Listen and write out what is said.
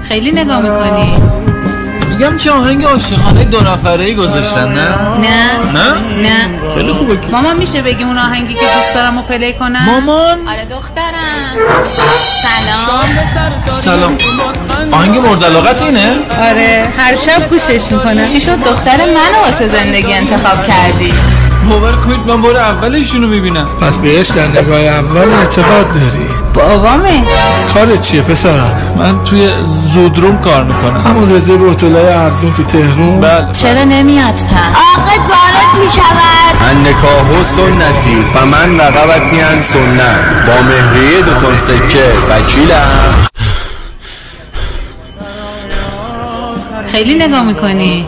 خیلی نگاه میکنی؟ میگم چه آهنگ عاشقانه دو نفره‌ای گذاشتن نه؟ نه خیلی خوبه که مامان میشه بگی اون آهنگی که دوست دارم رو پلی کنم؟ مامان؟ آره دخترم. سلام. آهنگ مورد علاقت اینه؟ آره هر شب گوشش میکنم. چی شد دختر منو واسه زندگی انتخاب کردی؟ باور کنید من بار اولشونو میبینم. پس بهش در نگاه اول ارتباط داری؟ بابامه. کارت چیه پسرم؟ من توی زودروم کار میکنم. همون رزرو هتل‌های ارزون تو تهران؟ بله. چرا نمیاد پس؟ آخه وارد میشود. النکاح سنتی فمن رغبتی عن سنت با مهریه 2 تن سکه وکیلم. خیلی نگاه میکنی؟